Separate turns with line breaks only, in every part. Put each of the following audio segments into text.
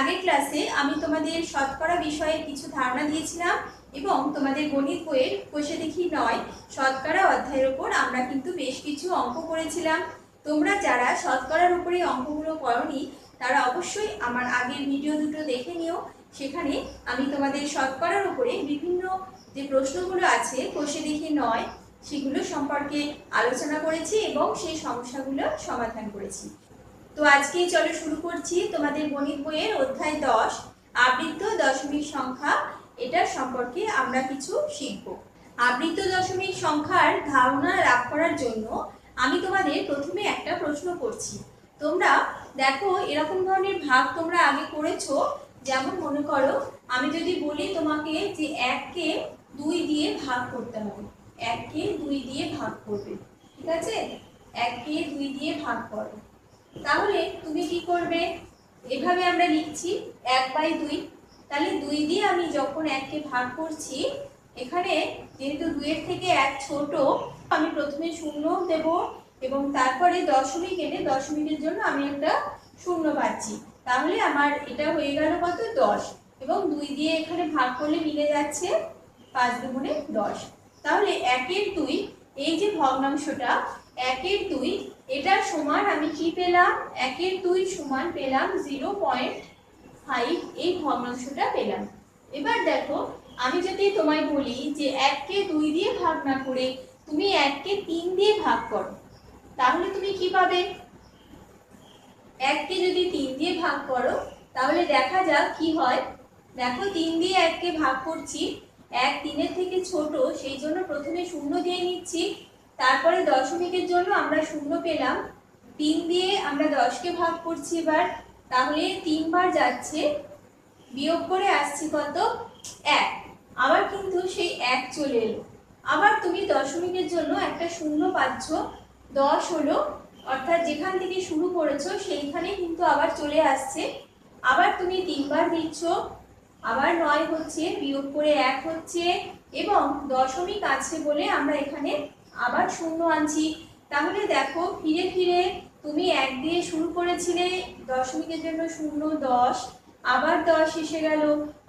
আগের ক্লাসে আমি তোমাদের শতকরা বিষয়ে কিছু ধারণা দিয়েছিলাম এবং তোমাদের গণিত বইয়ের কোষে দেখি ৯ শতকরা অধ্যায়ের উপর আমরা কিন্তু বেশ কিছু অঙ্ক করেছিলাম। তোমরা যারা শতকরার উপরে অঙ্কগুলো করনি তারা অবশ্যই আমার আগের ভিডিও দুটো দেখে নিও। সেখানে আমি তোমাদের শতকরার উপরে বিভিন্ন যে প্রশ্নগুলো আছে কোষে দেখি ৯ সেগুলো সম্পর্কে আলোচনা করেছি এবং সেই সমস্যাগুলো সমাধান করেছি। তো আজকে চলো শুরু করছি তোমাদের গণিত বইয়ের অধ্যায় ১০ আবৃত্ত দশমিক সংখ্যা। এটার সম্পর্কে আমরা কিছু শিখব। আবৃত্ত দশমিক সংখ্যার ধারণা লাভ করার জন্য আমি তোমাদের প্রথমে একটা প্রশ্ন করছি। তোমরা দেখো এরকম ধরনের ভাগ তোমরা আগে করেছো। যেমন মনে করো আমি যদি বলি তোমাকে যে ১কে ২ দিয়ে ভাগ করতে হবে, ১কে ২ দিয়ে ভাগ করবে, ঠিক আছে? ১কে ২ দিয়ে ভাগ করো, তাহলে তুমি কি করবে? এভাবে আমরা লিখছি ১/২। তাহলে ২ দিয়ে আমি যখন ১কে ভাগ করছি, এখানে যেহেতু ২-এর থেকে ১ ছোট, আমি প্রথমে শূন্য দেব এবং তারপরে দশমিক এনে দশমিকের জন্য আমি একটা শূন্য পাচ্ছি। তাহলে আমার এটা হয়ে গেল কত? ১০। এবং ২ দিয়ে এখানে ভাগ করলে মিলে যাচ্ছে ৫ দুগুণে ১০। তাহলে ১-এর ২ এই যে ভগ্নাংশটা ১-এর ২ এটার সমান আমি কি পেলাম? ১-এর ২ সমান পেলাম 0.5, এই ভগ্নাংশটা পেলাম। এবার দেখো আমি যদি তোমায় বলি যে ১কে ২ দিয়ে ভাগ না করে তুমি ১কে ৩ দিয়ে ভাগ করো, তাহলে তুমি কি পাবে? ১কে যদি ৩ দিয়ে ভাগ করো তাহলে দেখা যাক কি হয়। দেখো ৩ দিয়ে ১কে ভাগ করছি, ১ ৩-এর থেকে ছোট, সেই জন্য প্রথমে শূন্য দিয়ে নিচ্ছি। তারপরে দশমিকের জন্য আমরা শূন্য পেলাম। ৩ দিয়ে আমরা ১০কে ভাগ করছি এবার, তাহলে ৩ বার যাচ্ছে, বিয়োগ করে আসছি কত? ১। আবার কিন্তু সেই ১ চলে এলো। আবার তুমি দশমিকের জন্য একটা শূন্য পাচ্ছ, ১০ হলো, অর্থাৎ যেখান থেকে শুরু করেছো সেইখানে কিন্তু আবার চলে আসছে। আবার তুমি ৩ বার দিচ্ছ, আবার ৯ হচ্ছে, বিয়োগ করে ১ হচ্ছে এবং দশমিক আছে বলে আমরা এখানে আবার শূন্য আনছি। তাহলে দেখো ফিরে ফিরে তুমি ১ দিয়ে শুরু করেছিলে, দশমিকের জন্য শূন্য, ১০, আবার ১০ এসে গেল,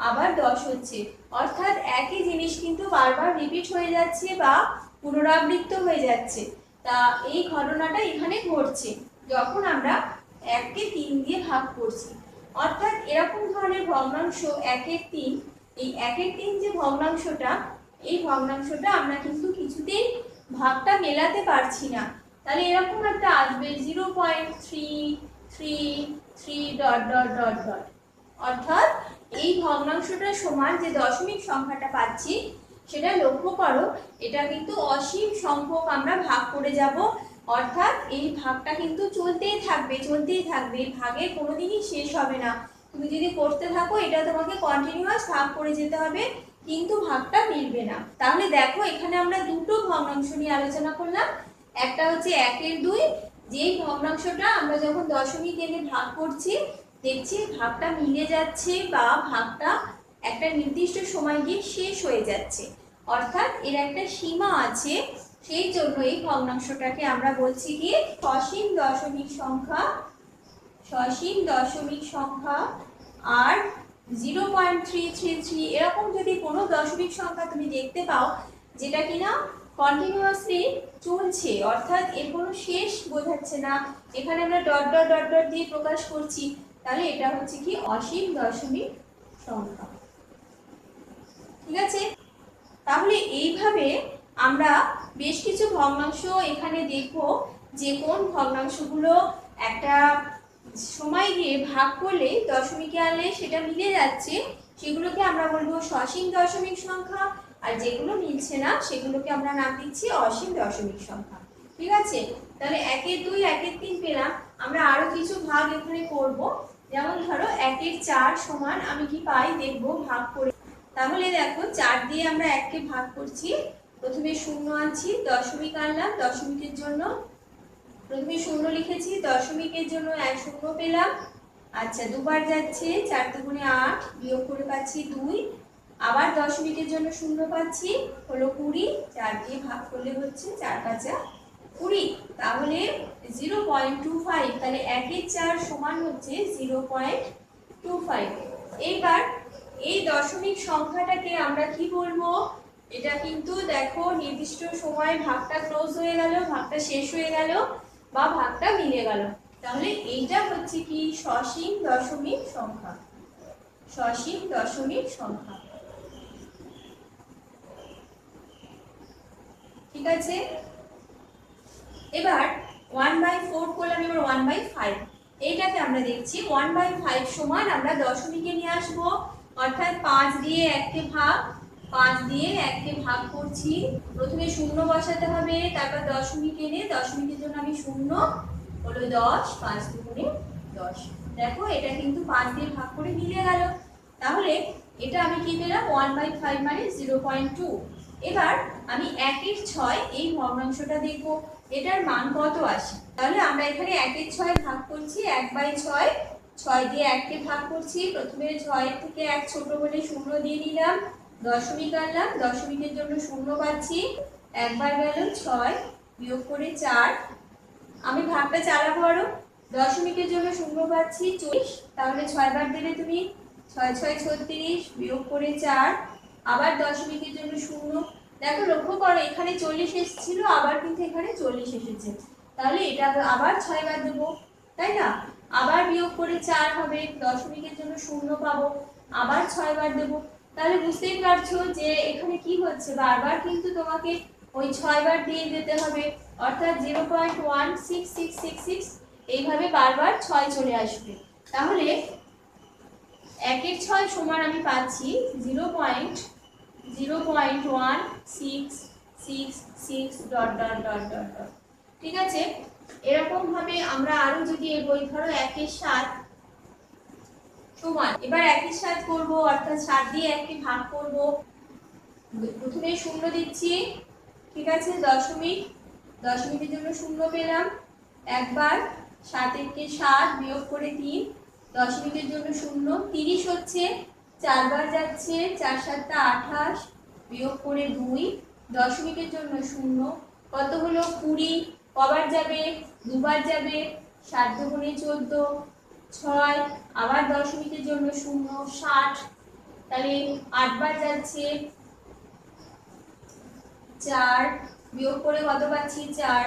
আবার ১০ হচ্ছে। অর্থাৎ একই জিনিস কিন্তু বারবার রিপিট হয়ে যাচ্ছে বা পুনরাবৃত্ত হয়ে যাচ্ছে। তা এই ঘটনাটা এখানে ঘটছে যখন আমরা ১কে ৩ দিয়ে ভাগ করছি। অর্থাৎ এরকম ধরনের ভগ্নাংশ ১-এর ৩, এই ১-এর ৩ যে ভগ্নাংশটা, এই ভগ্নাংশটা আমরা কিন্তু কিছুতেই ভাগটা মেলাতে পারছি না। তাহলে এরকম একটা আসবে 0.333... অর্থাৎ এই ভগ্নাংশটা সমান যে দশমিক সংখ্যাটা পাচ্ছি সেটা লক্ষ্য করো, এটা কিন্তু অসীম সংখ্যক আমরা ভাগ করে যাব। অর্থাৎ এই ভাগটা কিন্তু চলতেই থাকবে, চলতেই থাকবে, ভাগের কোনোদিনই শেষ হবে না। তুমি যদি করতে থাকো এটা তোমাকে কন্টিনিউয়াস ভাগ করে যেতে হবে, কিন্তু ভাগটা মিলবে না। তাহলে দেখো এখানে আমরা দুটো ভগ্নাংশ নিয়ে আলোচনা করলাম। একটা হচ্ছে ১-এর ২, যেই ভগ্নাংশটা আমরা যখন দশমিক এনে ভাগ করছি দেখছি ভাগটা মিলে যাচ্ছে বা ভাগটা একটা নির্দিষ্ট সময় গিয়ে শেষ হয়ে যাচ্ছে, অর্থাৎ এর একটা সীমা আছে। সেই জন্য এই ভগ্নাংশটাকে আমরা বলছি কি সসীম দশমিক সংখ্যা, সসীম দশমিক সংখ্যা। আর 0.333 এরকম যদি কোনো দশমিক সংখ্যা তুমি দেখতে পাও যেটা কিনা কন্টিনিউয়াসলি চলছে, অর্থাৎ এর কোনো শেষ বোঝাচ্ছে না, এখানে আমরা ডট ডট ডট ডট দিয়ে প্রকাশ করছি, তাহলে এটা হচ্ছে কি অসীম দশমিক সংখ্যা। ঠিক আছে? তাহলে এইভাবে আমরা বেশ কিছু ভগ্নাংশ এখানে দেখব যে কোন ভগ্নাংশগুলো একটা সময় গিয়ে ভাগ করলে দশমিকে আনলে সেটা মিলে যাচ্ছে, সেগুলোকে আমরা বলবো সসীম দশমিক সংখ্যা। আর যেগুলো মিলছে না সেগুলোকে আমরা নাম দিচ্ছি অসীম দশমিক সংখ্যা। ঠিক আছে? তাহলে ১-এর ২, ১-এর ৩ পেলাম। আমরা আরো কিছু ভাগ এখানে করব। যেমন ধরো ১-এর ৪ সমান আমি কি পাই দেখব ভাগ করে। তাহলে দেখো ৪ দিয়ে আমরা ১কে ভাগ করছি, প্রথমে শূন্য আনছি, দশমিক আনলাম, দশমিকের জন্য প্রথমে শূন্য লিখেছি, দশমিকের জন্য ১ শূন্য পেলাম। আচ্ছা দুবার যাচ্ছে, ৪ দুগুণে ৮, বিয়োগ করে পাচ্ছি ২, আবার দশমিকের জন্য শূন্য পাচ্ছি, হলো ২০, ৪ দিয়ে ভাগ করলে হচ্ছে ৪ ৫ ২০। তাহলে 0.25, তাহলে ১-এর ৪ সমান হচ্ছে 0.25। 25। এইবার এই দশমিক সংখ্যাটাকে আমরা কি বলবো? এটা কিন্তু দেখো নির্দিষ্ট সময় ভাগটা ক্লোজ হয়ে গেল, ভাগটা শেষ হয়ে গেল বা ভাগটা মিলে গেল, তাহলে এইটা হচ্ছে কি সসীম দশমিক সংখ্যা। সসীম দশমিক সংখ্যা, ঠিক আছে। এবার 1/4 করলাম, এবার 1/5। এইটাকে আমরা দেখছি 1/5 সমান আমরা দশমিকে নিয়ে আসবো, অর্থাৎ 5 দিয়ে 1কে ভাগ, 5 দিয়ে 1কে ভাগ করছি। প্রথমে শূন্য বসাতে হবে, তারপর দশমিক এনে দশমিকের জন্য আমি শূন্য হলো 10, 5 দুগুণে 10। দেখো এটা কিন্তু 5 দিয়ে ভাগ করে মিলে গেল, তাহলে এটা আমি কি পেলাম? 1/5 মানে 0.2। এবার আমি 1-এর 6 এই ভগ্নাংশটা দেখব, এটার মান কত আসে। তাহলে আমরা এখানে 1-এর 6 ভাগ করছি, 1/6, 6 দিয়ে 1কে ভাগ করছি। প্রথমে 6 থেকে 1 ছোট বলে 0 দিয়ে নিলাম, দশমিক আনলাম, দশমিকের জন্য 0 পাচ্ছি, একবার গেল 6 বিয়োগ করে 4। আমি ভাগটা চালাবো আরো, দশমিকের জন্য 0 পাচ্ছি 40, তাহলে 6 বার দিলে তুমি 6 6 36 বিয়োগ করে 4, আবার দশমিকের জন্য 0। দেখো লক্ষ্য করো এখানে 40 এসেছিল, আবার কিন্তু এখানে 40 এসেছে, তাহলে এটা আবার 6 বার দেবো, তাই না? আবার বিয়োগ করে 4 হবে, দশমিকের জন্য 0 পাবো, আবার 6 বার দেবো। তাহলে বুঝতেই পারছো যে এখানে কি হচ্ছে, বারবার কিন্তু তোমাকে ওই 6 বার দিয়ে দিতে হবে, অর্থাৎ 0.16666 এইভাবে বারবার 6 চলে আসবে। তাহলে 1-এর 6 সমান আমি পাচ্ছি 0.0.1666 dot dot dot dot dot. ঠিক আছে, এরকম ভাবে আমরা আরো যদি এগোই, ধরো 1-এর 7 সমান, এবার 1-এর 7 করব, অর্থাৎ 7 দিয়ে 1কে ভাগ করব। প্রথমে 0 দিচ্ছি, ঠিক আছে, দশমিক, দশমিকের জন্য 0 পেলাম, একবার 7-এর 7 বিয়োগ করে 3, দশমিকের জন্য 0, 30 হচ্ছে, 4 বার যাচ্ছে, 4 7 28 বিয়োগ করে 2, দশমিকের জন্য 0, কত হলো 20, কবার যাবে? দুবার যাবে, 7 দুগুণে 14, 6, আবার দশমিকের জন্য 0 60, তাহলে 8 বার যাচ্ছে, 4 বিয়োগ করে কত পাচ্ছি 4,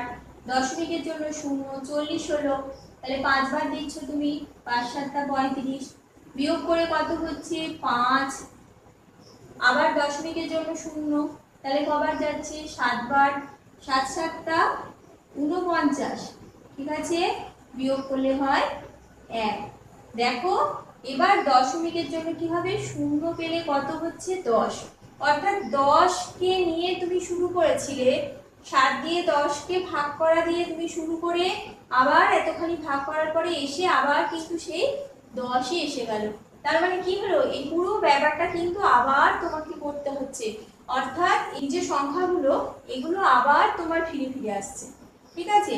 দশমিকের জন্য 0 40 হলো, তাহলে 5 বার দিচ্ছ তুমি, 5 7 35 বিয়োগ করে কত হচ্ছে 5, আবার দশমিকের জন্য 0, তাহলে কবার যাচ্ছে 7 বার, 7 7 49, ঠিক আছে, বিয়োগ করলে হয় 1। দেখো এবার দশমিকের জন্য কি হবে, 0 পেলে কত হচ্ছে 10, অর্থাৎ 10কে নিয়ে তুমি শুরু করেছিলে, 7 দিয়ে 10কে ভাগ করা দিয়ে তুমি শুরু করে আবার এতখানি ভাগ করার পরে এসে আবার কিন্তু সেই 10ই এসে গেল। তার মানে কি হলো, এই পুরো ব্যাপারটা কিন্তু আবার তোমাকে করতে হচ্ছে, অর্থাৎ এই যে সংখ্যাগুলো এগুলো আবার তোমার ফিরে ফিরে আসছে। ঠিক আছে,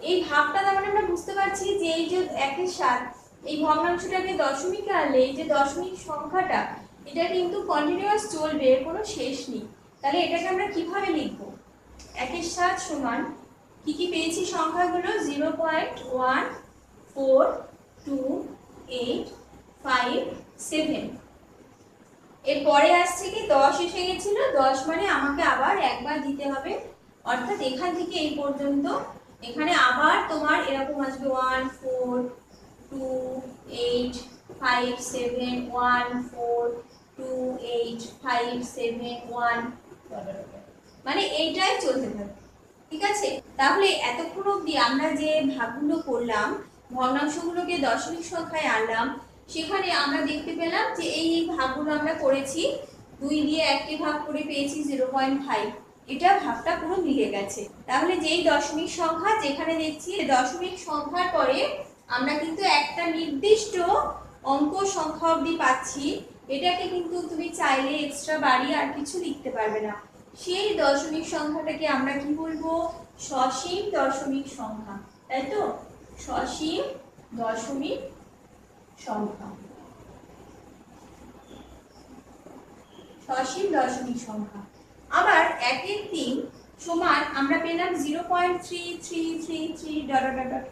এই ভাগটা তার মানে আমরা বুঝতে পারছি যে এই যে 1-এর 7 এই ভগ্নাংশটাকে দশমিকে আনলে এই যে দশমিক সংখ্যাটা এটা কিন্তু কন্টিনিউয়াস চলবে, এর কোনো শেষ নেই। তাহলে এটাকে আমরা কিভাবে লিখবো? 1-এর 7 সমান কি কি পেয়েছি সংখ্যাগুলো, 0.14285 এরপরে আসছে কি 10 এসে গেছিল, 10 মানে আমাকে আবার একবার দিতে হবে, অর্থাৎ এখান থেকে এই পর্যন্ত, এখানে আবার তোমার এরকম আসবে 1428571428571, মানে এইটাই চলতে থাকে। ঠিক আছে, তাহলে এতক্ষণ অবধি আমরা যে ভাগগুলো করলাম, ভগ্নাংশগুলোকে দশমিক সংখ্যায় আনলাম, সেখানে আমরা দেখতে পেলাম যে এই ভাগগুলো আমরা করেছি, 2 দিয়ে 1কে ভাগ করে পেয়েছি 0.5, এটা ভাগটা পুরো মিলে গেছে। তাহলে যেই দশমিক সংখ্যা যেখানে দেখছি দশমিক সংখ্যার পরে আমরা কিন্তু একটা নির্দিষ্ট অঙ্ক সংখ্যা অবধি পাচ্ছি, এটাকে কিন্তু তুমি চাইলে এক্সট্রা বাড়িয়ে আর কিছু লিখতে পারবে না। সেই দশমিক সংখ্যাটাকে আমরা কি বলবো, সসীম দশমিক সংখ্যা, তাই তো, সসীম দশমিক সংখ্যা, সসীম দশমিক সংখ্যা। আবার 1-এর 3 সমান আমরা পেলাম 0.3333 ডট ডট ডট,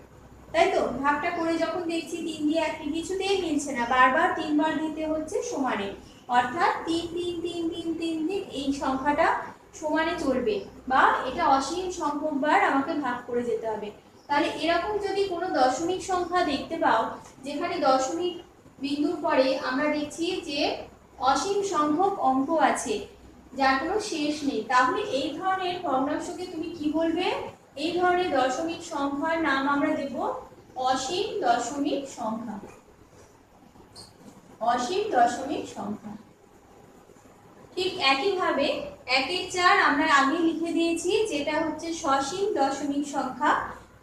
তাই তো? ভাগটা করে যখন দেখছি 3 দিয়ে 1 কিছুতেই মিলছে না, বারবার 3 বার দিতে হচ্ছে সমানে, অর্থাৎ 3 3 3 3 3 3 এই সংখ্যাটা সমানে চলবে, বা এটা অসীম সংখ্যকবার আমাকে ভাগ করে যেতে হবে। তাহলে এরকম যদি কোনো দশমিক সংখ্যা দেখতে পাও যেখানে দশমিক বিন্দুর পরে আমরা দেখছি যে অসীম সংখ্যক অঙ্ক আছে যার কোনো শেষ নেই, তাহলে এই ধরনের ভগ্নাংশকে তুমি কি বলবে? এই ধরনের দশমিক সংখ্যার নাম আমরা দেব অসীম দশমিক সংখ্যা। অসীম দশমিক সংখ্যা। ঠিক একইভাবে 1-4 আমরা আগে লিখে দিয়েছি, যেটা হচ্ছে সসীম দশমিক সংখ্যা,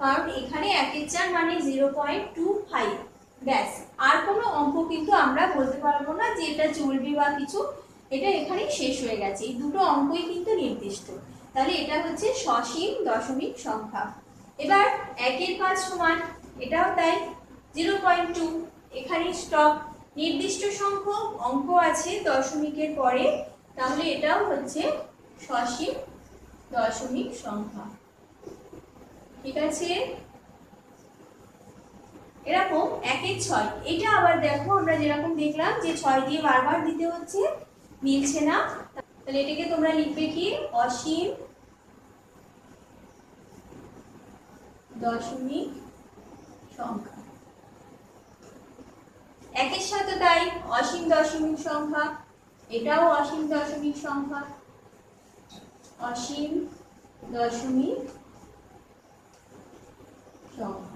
কারণ এখানে 1-4 মানে 0.25। ব্যাস, আর কোনো অঙ্ক কিন্তু আমরা বলতে পারবো না যে এটা চলবে বা কিছু, এটা এখানেই শেষ হয়ে গেছে। এই দুটো অঙ্কই কিন্তু নির্দিষ্ট, তাহলে এটা হচ্ছে সসীম দশমিক সংখ্যা। এবার 1-5 সমান, এটাও তাই 0.2, এখানে স্টপ। নির্দিষ্ট সংখ্যক অঙ্ক আছে দশমিকের পরে, তাহলে এটাও হচ্ছে সসীম দশমিক সংখ্যা। ঠিক আছে? এরকম 1-6, এটা আবার দেখো আমরা যেরকম দেখলাম যে 6 দিয়ে বারবার দিতে হচ্ছে, মিলছে না, তাহলে এটাকে তোমরা লিখবে কি? অসীম দশমিক সংখ্যা। 1-এর সাথে তাই অসীম দশমিক সংখ্যা, এটাও অসীম দশমিক সংখ্যা। অসীম দশমিক সংখ্যা।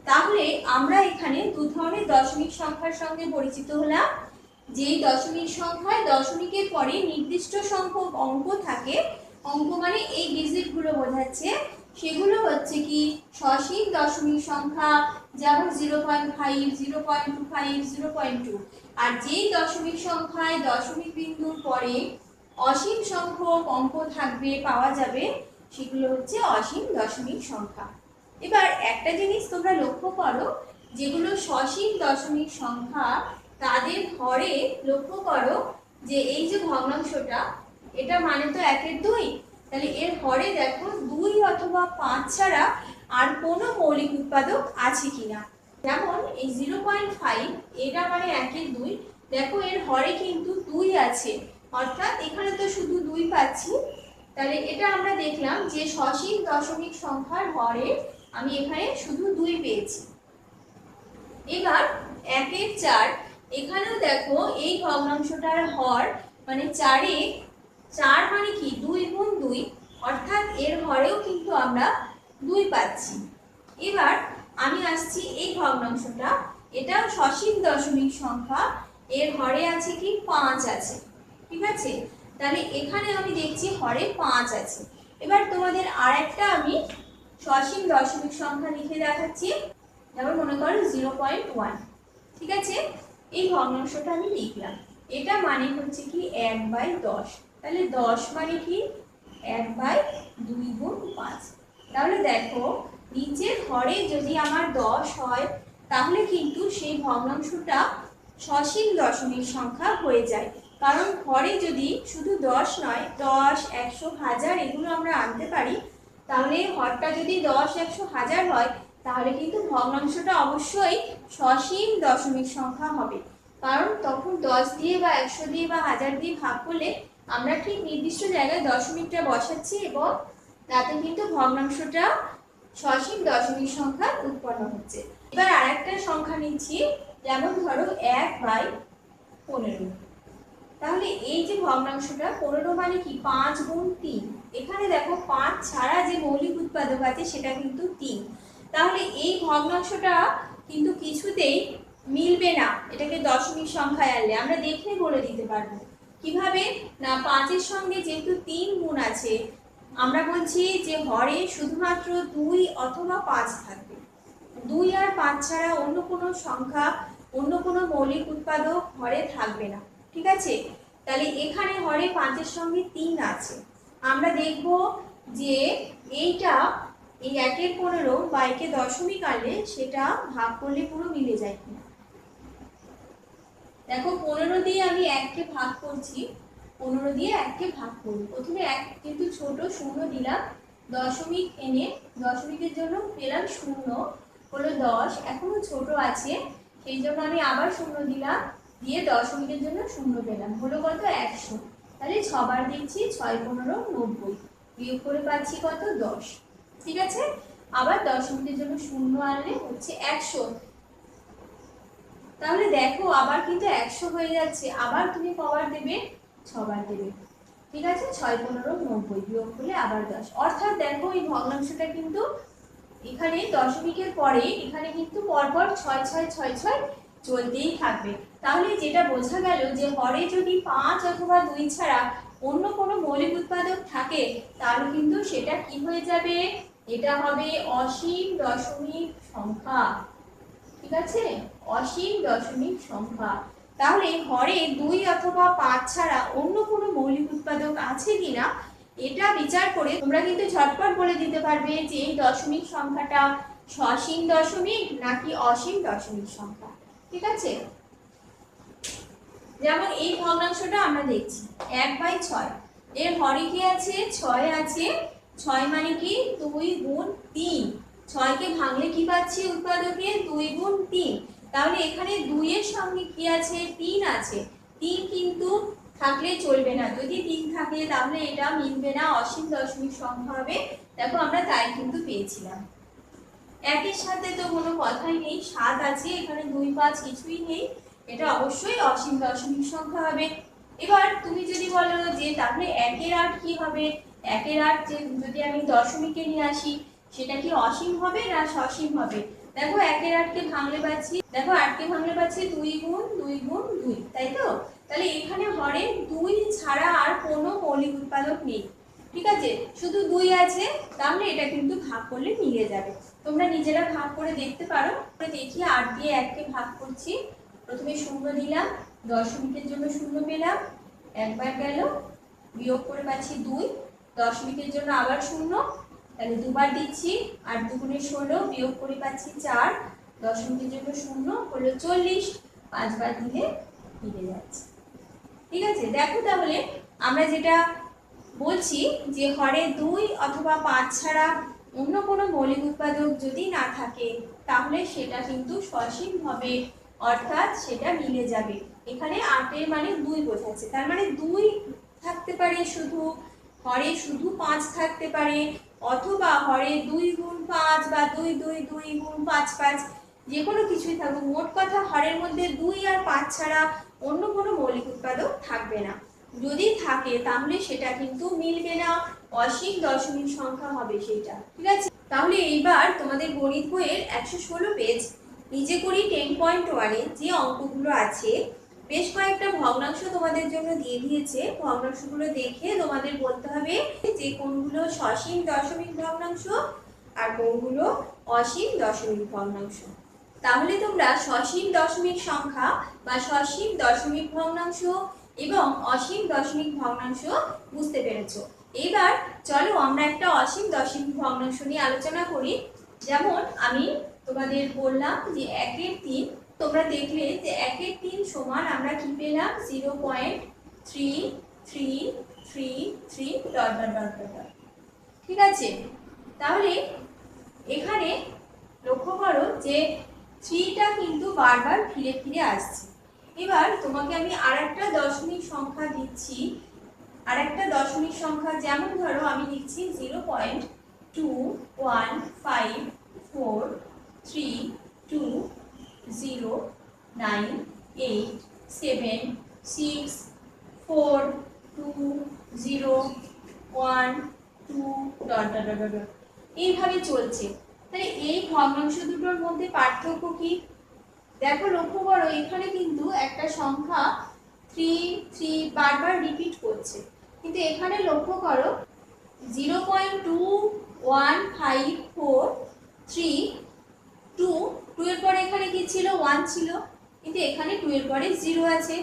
তাহলে আমরা এখানে দু ধরনের দশমিক সংখ্যার সঙ্গে পরিচিত হলাম। যেই দশমিক সংখ্যায় দশমিকের পরে নির্দিষ্ট সংখ্যক অঙ্ক থাকে, অঙ্ক মানে এই ডিজিটগুলো বোঝাচ্ছে, সেগুলো হচ্ছে কি সসীম দশমিক সংখ্যা, যেমন 0.5, 0.25, 0.2। আর যেই দশমিক সংখ্যায় দশমিক বিন্দুর পরে অসীম সংখ্যক অঙ্ক থাকবে, পাওয়া যাবে, সেগুলো হচ্ছে অসীম দশমিক সংখ্যা। এবার একটা জিনিস তোমরা লক্ষ্য করো, যেগুলো সসীম দশমিক সংখ্যা তাদের হরে লক্ষ্য করো যে এই যে ভগ্নাংশটা, এটা মানে তো 1-2, তাহলে এর হরে দেখো 2 অথবা 5 ছাড়া আর কোনো মৌলিক উৎপাদক আছে কিনা। যেমন এই 0.5, এটা মানে 1-2, দেখো এর হরে কিন্তু 2 আছে, অর্থাৎ এখানে তো শুধু 2 পাচ্ছি, তাহলে এটা আমরা দেখলাম যে সসীম দশমিক সংখ্যার হরে আমি এখানে শুধু 2 পেয়েছি। এবার 1-4, এখানেও দেখো এই ভগ্নাংশটার হর মানে 4 মানে কি 2 গুণ 2, অর্থাৎ এর হরেও কিন্তু আমরা 2 পাচ্ছি। এবার আমি আসছি এই ভগ্নাংশটা, এটাও সসীম দশমিক সংখ্যা, এর হরে আছে কি 5 আছে। ঠিক আছে? তাহলে এখানে আমি দেখছি হরে 5 আছে। এবার তোমাদের আরেকটা আমি সসীম দশমিক সংখ্যা লিখে দেখাচ্ছি, যেমন মনে করো 0.1। ঠিক আছে? এই ভগ্নাংশটা আমি লিখলাম, এটা মানে হচ্ছে কি 1/10। তাহলে 10 মানে কি 1/2 গুণ 5। তাহলে দেখো নিচের হরে যদি আমার 10 হয়, তাহলে কিন্তু সেই ভগ্নাংশটা সসীম দশমিক সংখ্যা হয়ে যায়, কারণ হরে যদি শুধু 10 নয়, 10, 100, 1000 এগুলো আমরা আনতে পারি, তাহলে হরটা যদি 10, 100, 1000 হয়, তাহলে কিন্তু ভগ্নাংশটা অবশ্যই সসীম দশমিক সংখ্যা হবে, কারণ তখন 10 দিয়ে বা 100 দিয়ে বা 1000 দিয়ে ভাগ করলে আমরা ঠিক নির্দিষ্ট জায়গায় দশমিকটা বসাচ্ছি এবং তাতে কিন্তু ভগ্নাংশটা সসীম দশমিক সংখ্যা উৎপন্ন হচ্ছে। এবার আরেকটা সংখ্যা নিচ্ছি, যেমন ধরো 1/15। তাহলে এই যে ভগ্নাংশটা 15 মানে কি 5 গুণ 3, এখানে দেখো 5 ছাড়া যে মৌলিক উৎপাদক আছে সেটা কিন্তু 3। তাহলে এই ভগ্নাংশটা কিন্তু কিছুতেই মিলবে না এটাকে দশমিক সংখ্যায় আনলে। আমরা দেখে বলে দিতে পারবো কিভাবে না, 5-এর সঙ্গে যেহেতু 3 গুণ আছে, আমরা বলছি যে হরে শুধুমাত্র 2 অথবা 5 থাকবে, 2 আর 5 ছাড়া অন্য কোনো সংখ্যা, অন্য কোনো মৌলিক উৎপাদক হরে থাকবে না। ঠিক আছে? তাহলে এখানে হরে 5-এর সঙ্গে 3 আছে, আমরা দেখব যে এইটা এই 1-15 বা একে দশমিক আনলে সেটা ভাগ করলে পুরো মিলে যায় কিনা। দেখো 15 দিয়ে আমি 1-কে ভাগ করছি, 15 দিয়ে 1-কে ভাগ করব। প্রথমে 1 কিন্তু ছোট, শূন্য দিলাম, দশমিক এনে দশমিকের জন্য পেলাম 0 হলো 10, এখনো ছোট আছে সেই জন্য আমি আবার 0 দিলাম, দিয়ে দশমিকের জন্য 0 পেলাম, হলো কত 100। তাহলে 6 বার দিচ্ছি, 6 15 90, বিয়োগ করে পাচ্ছি কত 10। ঠিক আছে, আবার দশমিকের জন্য 0 আনলে হচ্ছে 100। তাহলে দেখো আবার কিন্তু 100 হয়ে যাচ্ছে, আবার তুমি কবার দেবে 6 বার দেবে। ঠিক আছে, 6 15 90, বিয়োগ করলে আবার 10, অর্থাৎ দেখো এই ভগ্নাংশটা কিন্তু এখানে দশমিকের পরে এখানে কিন্তু পরপর 6 6 6 6 চলতেই থাকবে। তাহলে যেটা বোঝা গেল যে হরে যদি 5 অথবা 2 ছাড়া অন্য কোনো মৌলিক উৎপাদক থাকে তাহলে কিন্তু সেটা কি হয়ে যাবে, এটা হবে অসীম দশমিক সংখ্যা। ঠিক আছে, অসীম দশমিক সংখ্যা। তাহলে হরে 2 অথবা 5 ছাড়া অন্য কোনো মৌলিক উৎপাদক আছে কিনা এটা বিচার করে তোমরা কিন্তু ঝটপট বলে দিতে পারবে যে এই দশমিক সংখ্যাটা সসীম দশমিক নাকি অসীম দশমিক সংখ্যা। ঠিক আছে, যেমন এই ভগ্নাংশটা আমরা দেখছি 1/6, এর হরে কি আছে 6 আছে, 6 মানে কি 2 গুণ 3, 6 কে ভাঙলে কি পাচ্ছি উৎপাদকে 2 গুণ 3। তাহলে এখানে 2 এর সঙ্গে কি আছে 3 আছে, 3 কিন্তু থাকলে চলবে না, যদি 3 থাকে তাহলে এটা মিলবে না, অসীম দশমিক সংখ্যা হবে। দেখো আমরা তাই কিন্তু পেয়েছিলাম। একের সাথে তো কোনো কথাই নেই, 7 আছে, এখানে 2 5 কিছুই নেই, এটা অবশ্যই অসীম দশমিক সংখ্যা হবে। এবার তুমি যদি বলো যে তাহলে 1 এর 8 কি হবে, 1 এর 8 যে যদি আমি দশমিকে নিয়ে আসি সেটা কি অসীম হবে না সসীম হবে। দেখো 1 এর 8 কে ভাঙলে পাচ্ছি, দেখো 8 কে ভাঙলে পাচ্ছি 2 গুণ 2 গুণ 2, তাই তো। তাহলে এখানে হরে 2 ছাড়া আর কোনো মৌলিক উৎপাদক নেই। ঠিক আছে, শুধু 2 আছে, তাহলে এটা কিন্তু ভাগ করলে মিলে যাবে। তোমরা নিজেরা ভাগ করে দেখতে পারো। দেখি 8 দিয়ে 1 কে ভাগ করছি, প্রথমে 0 দিলাম, দশমিকের জন্য 0 পেলাম, একবার গেল, বিয়োগ করে পাচ্ছি 2, দশমিকের জন্য আবার 0, তাহলে দুবার দিচ্ছি, 8 দুগুণে 16, বিয়োগ করে পাচ্ছি 4, দশমিকের জন্য 0 হলো 40, 5 বার দিলে মিলে যাচ্ছে। ঠিক আছে, দেখো তাহলে আমরা যেটা বলছি যে হরে 2 অথবা 5 ছাড়া অন্য কোনো মৌলিক উৎপাদক যদি না থাকে তাহলে সেটা কিন্তু সসীম হবে, অর্থাৎ সেটা মিলে যাবে। এখানে 8 এর মানে 2 বোঝাচ্ছে, তার মানে 2 থাকতে পারে শুধু, হরে শুধু 5 থাকতে পারে, অথবা হরে 2 গুণ 5 বা 2 2 2 গুণ 5 5, যে কোনো কিছুই থাকুক, মোট কথা হরের মধ্যে 2 আর 5 ছাড়া অন্য কোনো মৌলিক উৎপাদক থাকবে না। যদি থাকে তাহলে সেটা কিন্তু মিলবে না, অসীম দশমিক সংখ্যা হবে সেটা। ঠিক আছে, তাহলে এইবার তোমাদের গণিত বইয়ের 116 পেজ নিজে করি 10.1 এ যে অঙ্কগুলো আছে বেশ কয়েকটা ভগ্নাংশ তোমাদের জন্য দিয়ে দিয়েছে, ভগ্নাংশগুলো দেখে তোমাদের বলতে হবে যে কোনগুলো সসীম দশমিক ভগ্নাংশ আর কোনগুলো অসীম দশমিক ভগ্নাংশ। তাহলে তোমরা সসীম দশমিক সংখ্যা বা সসীম দশমিক ভগ্নাংশ এবং অসীম দশমিক ভগ্নাংশ বুঝতে পেরেছো। এবার চলো আমরা একটা অসীম দশমিক ভগ্নাংশ নিয়ে আলোচনা করি। যেমন আমি তোমাদের বললাম যে 1 এর 3, তোমরা দেখলে যে 1 এর 3 সমান আমরা কি পেলাম 0.3333 ডট ডট ডট ডট। ঠিক আছে, তাহলে এখানে লক্ষ্য করো যে 3টা কিন্তু বারবার ফিরে ফিরে আসছে। এবার তোমাকে আমি আরেকটা দশমিক সংখ্যা দিচ্ছি, আরেকটা দশমিক সংখ্যা, যেমন ধরো আমি লিখছি 0.23230986420122 এইভাবে চলছে। তাহলে এই ভগ্নাংশ দুটোর মধ্যে পার্থক্য কি দেখো, লক্ষ্য করো এখানে কিন্তু একটা সংখ্যা 3 বারবার রিপিট করছে, কিন্তু এখানে লক্ষ্য করো 0.21543 এর পরে এখানে কি ছিল 1 ছিল, কিন্তু এখানে 2 এর পরে 0 আছে,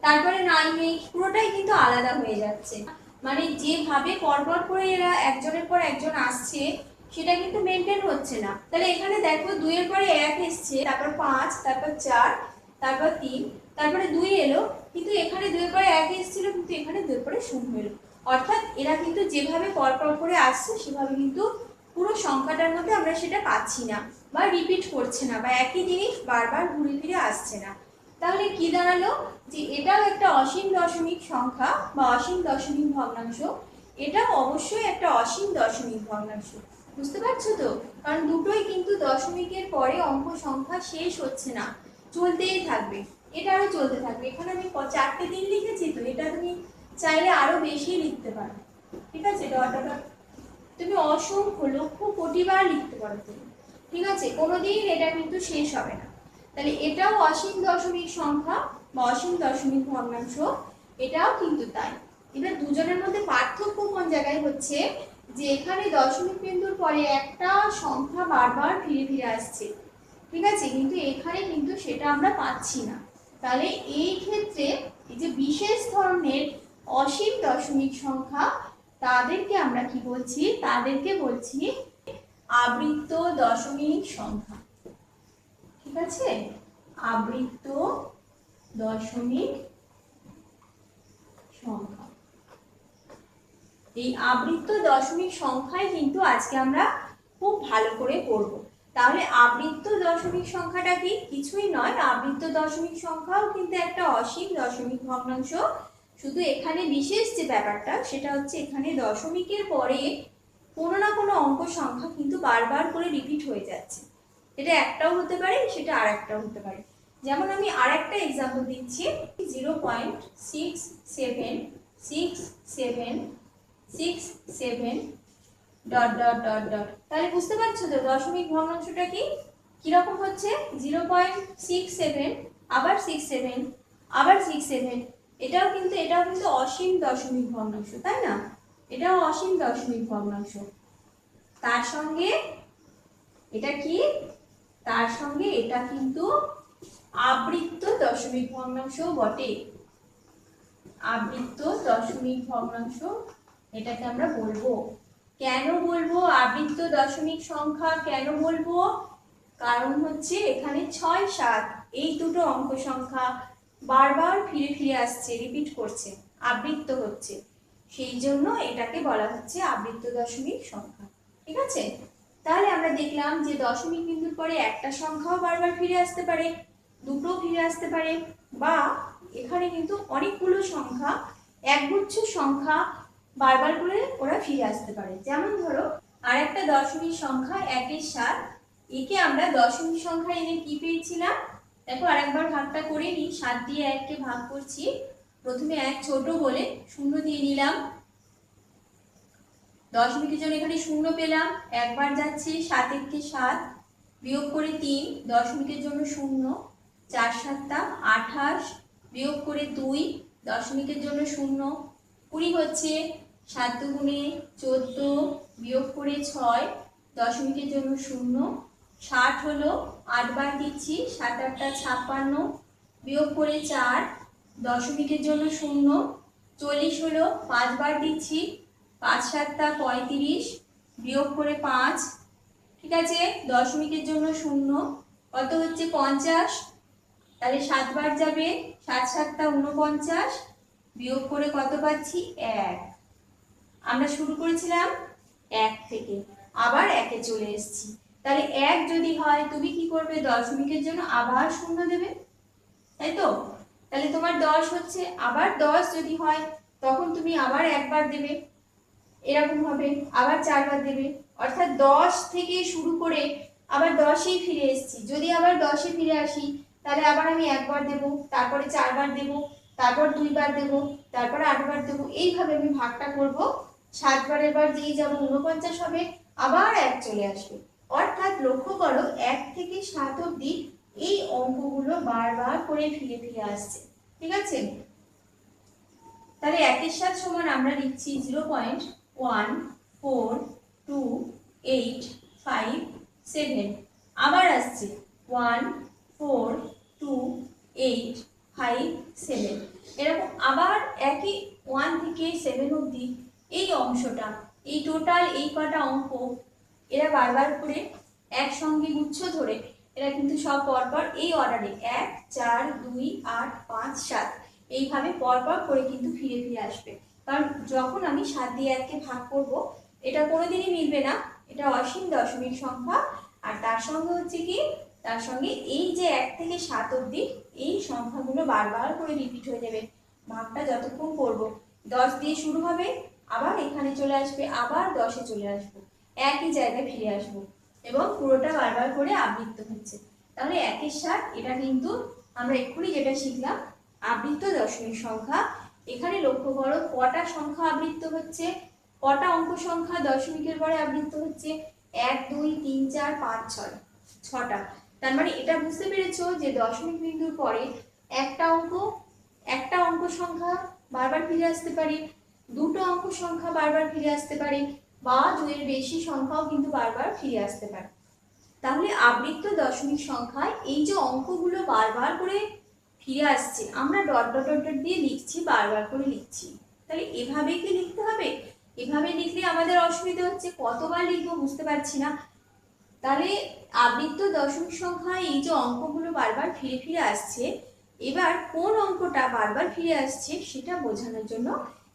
তারপরে 9 নেই, পুরোটাই কিন্তু আলাদা হয়ে যাচ্ছে। মানে যেভাবে পরপর করে এরা একজনের পর একজন আসছে সেটা কিন্তু মেনটেন হচ্ছে না। তাহলে এখানে দেখো 2 এর পরে 1 এসছে, তারপর 5, তারপর 4, তারপর 3, তারপরে 2 এলো, কিন্তু এখানে 2 এর পরে 1 এসেছিল, কিন্তু এখানে 2 এর পরে 0 এলো। অর্থাৎ এরা কিন্তু যেভাবে পরপর করে আসছে সেভাবে কিন্তু পুরো সংখ্যাটার মধ্যে আমরা সেটা পাচ্ছি না, বা রিপিট করছে না, বা একই জিনিস বারবার ঘুরে ফিরে আসছে না। তাহলে কি দাঁড়ালো, যে এটাও একটা অসীম দশমিক সংখ্যা বা অসীম দশমিক ভগ্নাংশ, এটাও অবশ্যই একটা অসীম দশমিক ভগ্নাংশ। বুঝতে পারছো তো? কারণ দুটোই কিন্তু দশমিকের পরে অঙ্ক সংখ্যা শেষ হচ্ছে না, চলতেই থাকবে, এটা আরো চলতে থাকবে। এখানে আমি 4টে দিন লিখেছি, তো এটা তুমি চাইলে আরো বেশি লিখতে পারো। ঠিক আছে, ডটটা তুমি অসংখ্য লক্ষ কোটিবার লিখতে পারো তুমি। ঠিক আছে, কোনোদিন এটা কিন্তু শেষ হবে না। তাহলে এটাও অসীম দশমিক সংখ্যা বা অসীম দশমিক ভগ্নাংশ, এটাও কিন্তু তাই। এবার দুজনের মধ্যে পার্থক্য কোন জায়গায় হচ্ছে, যে এখানে দশমিক বিন্দুর পরে একটা সংখ্যা বারবার ফিরে ফিরে আসছে, ঠিক আছে, কিন্তু এখানে কিন্তু সেটা আমরা পাচ্ছি না। তাহলে এই ক্ষেত্রে এই যে বিশেষ ধরনের অসীম দশমিক সংখ্যা, তাদেরকে আমরা কি বলছি, তাদেরকে বলছি আবৃত্ত দশমিক সংখ্যা। ঠিক আছে, আবৃত্ত দশমিক সংখ্যা। এই আবৃত্ত দশমিক সংখ্যায় কিন্তু আজকে আমরা খুব ভালো করে পড়ব। তাহলে আবৃত্ত দশমিক সংখ্যাটা কি? কিছুই নয়, আবৃত্ত দশমিক সংখ্যাও কিন্তু একটা অসীম দশমিক ভগ্নাংশ। শুধু এখানে বিশেষ যে ব্যাপারটা সেটা হচ্ছে, এখানে দশমিকের পরে কোনো না কোনো অঙ্ক সংখ্যা কিন্তু বারবার করে রিপিট হয়ে যাচ্ছে। এটা একটাও হতে পারে, সেটা আর একটাও হতে পারে। যেমন আমি আর একটা এক্সাম্পল দিচ্ছি, 0.676767 ডট ডট ডট ডট। তাহলে বুঝতে পারছো তো দশমিক ভগ্নাংশটা কি কিরকম হচ্ছে? 0.67, আবার 67, আবার 67। এটাও কিন্তু অসীম দশমিক ভগ্নাংশ, তাই না? এটাও অসীম দশমিক ভগ্নাংশ। তার সঙ্গে এটা কি? তার সঙ্গে এটা কিন্তু আবৃত্ত দশমিক ভগ্নাংশ বটে। আবৃত্ত দশমিক ভগ্নাংশ এটাকে আমরা বলবো। কেন বলবো আবৃত্ত দশমিক সংখ্যা? কেন বলবো? কারণ হচ্ছে এখানে 6, 7 এই দুটো অঙ্ক সংখ্যা বারবার ফিরে ফিরে আসছে, রিপিট করছে, আবৃত্ত হচ্ছে, সেই জন্য এটাকে বলা হচ্ছে আবৃত্ত দশমিক সংখ্যা। ঠিক আছে, তাহলে আমরা দেখলাম যে দশমিক বিন্দুর পরে একটা সংখ্যাও বারবার ফিরে আসতে পারে, দুটো ফিরে আসতে পারে, বা এখানে কিন্তু অনেকগুলো সংখ্যা, একগুচ্ছ সংখ্যা বারবার করে ওরা ফিরে আসতে পারে। যেমন ধরো আরেকটা দশমিক সংখ্যা 1-এর 7, একে আমরা দশমিক সংখ্যা এনে কি পেয়েছিলাম? দেখো আরেকবার ভাগটা করে নিই। 7 দিয়ে 1কে ভাগ করছি, প্রথমে 1 ছোট বলে 0 দিয়ে নিলাম, দশমিকের জন্য এখানে 0 পেলাম, একবার যাচ্ছে 7 1 7, বিয়োগ করে 3, দশমিকের জন্য 0, 4 7 28, বিয়োগ করে 2, দশমিকের জন্য 0, 20 হচ্ছে, 7 2 14, বিয়োগ করে 6, দশমিকের জন্য 0, 60 হলো, 8 বার দিচ্ছি, 7 8 56, বিয়োগ করে 4, দশমিকের জন্য 0, 40 হলো, 5 বার দিচ্ছি, 5 7 35, বিয়োগ করে 5, ঠিক আছে, দশমিকের জন্য 0, কত হচ্ছে? 50, তাহলে 7 বার যাবে, 7 7 49, বিয়োগ করে কত পাচ্ছি? 1। আমরা শুরু করেছিলাম 1 থেকে, আবার 1-এ চলে এসেছি। তাহলে 1 যদি হয় তুমি কি করবে? দশমিকের জন্য আবার 0 দেবে, তাই তো? তাহলে তোমার 10 হচ্ছে, আবার 10 যদি হয় তখন তুমি আবার একবার দেবে, এরকম হবে, আবার 4 বার দেবে। অর্থাৎ 10 থেকে শুরু করে আবার 10-এই ফিরে এসেছি। যদি আবার 10-এ ফিরে আসি তাহলে আবার আমি একবার দেব, তারপরে 4 বার দেব, তারপর 2 বার দেব, তারপর 8 বার দেব। এইভাবে আমি ভাগটা করব। 7 বারের বার দিয়ে যাব 49 হবে, আবার 1 চলে আসবে। অর্থাৎ লক্ষ্য করো 1 থেকে 7 অবধি এই অঙ্কগুলো বারবার করে ফিরে ফিরে আসছে। ঠিক আছে, তাহলে 1-এর 7 সমান আমরা লিখছি 0.142857। আবার আসছে 14285 এরকম আবার একই 1 থেকে 7 অবধি এই অংশটা, এই টোটাল এই কটা অঙ্ক এরা বারবার করে একসঙ্গে গুচ্ছ ধরে এরা কিন্তু সব পরপর এই অর্ডারে 1 4 2 8 5 7 এইভাবে পরপর করে কিন্তু ফিরে ফিরে আসবে। কারণ যখন আমি 7 দিয়ে 1 কে ভাগ করব, এটা কোনোদিনই মিলবে না, এটা অসীম দশমিক সংখ্যা। আর তার সঙ্গে হচ্ছে কি, তার সঙ্গে এই যে 1 থেকে 7 অবধি এই সংখ্যাগুলো বারবার করে রিপিট হয়ে যাবে। ভাগটা যতক্ষণ করব, 10 দিয়ে শুরু হবে, আবার এখানে চলে আসবে, আবার 10-এ চলে আসবো, একই জায়গায় ফিরে আসবো এবং পুরোটা বারবার করে আবৃত্ত হচ্ছে। তাহলে 1-এর 7 এটা কিন্তু আমরা এক্ষুনি যেটা শিখলাম আবৃত্ত দশমিক সংখ্যা। এখানে লক্ষ্য করো কটা সংখ্যা আবৃত্ত হচ্ছে, কটা অঙ্ক সংখ্যা দশমিকের পরে আবৃত্ত হচ্ছে, 1 2 3 4 5 6, 6টা। তার মানে এটা বুঝতে পেরেছো যে দশমিক বিন্দুর পরে একটা অঙ্ক সংখ্যা বারবার ফিরে আসতে পারে, দুটো অঙ্ক সংখ্যা বারবার ফিরে আসতে পারে, বা 2-এর বেশি সংখ্যাও কিন্তু বারবার ফিরে আসতে পারে। তাহলে আবৃত্ত দশমিক সংখ্যায় এই যে অঙ্কগুলো বারবার করে ফিরে আসছে, আমরা ডট ডট ডট ডট দিয়ে লিখছি, বারবার করে লিখছি। তাহলে এভাবে কি লিখতে হবে? এভাবে লিখলে আমাদের অসুবিধা হচ্ছে, কতবার লিখবো বুঝতে পারছি না। তাহলে আবৃত্ত দশমিক সংখ্যায় এই যে অঙ্কগুলো বারবার ফিরে ফিরে আসছে, এবার কোন অঙ্কটা বারবার ফিরে আসছে সেটা বোঝানোর জন্য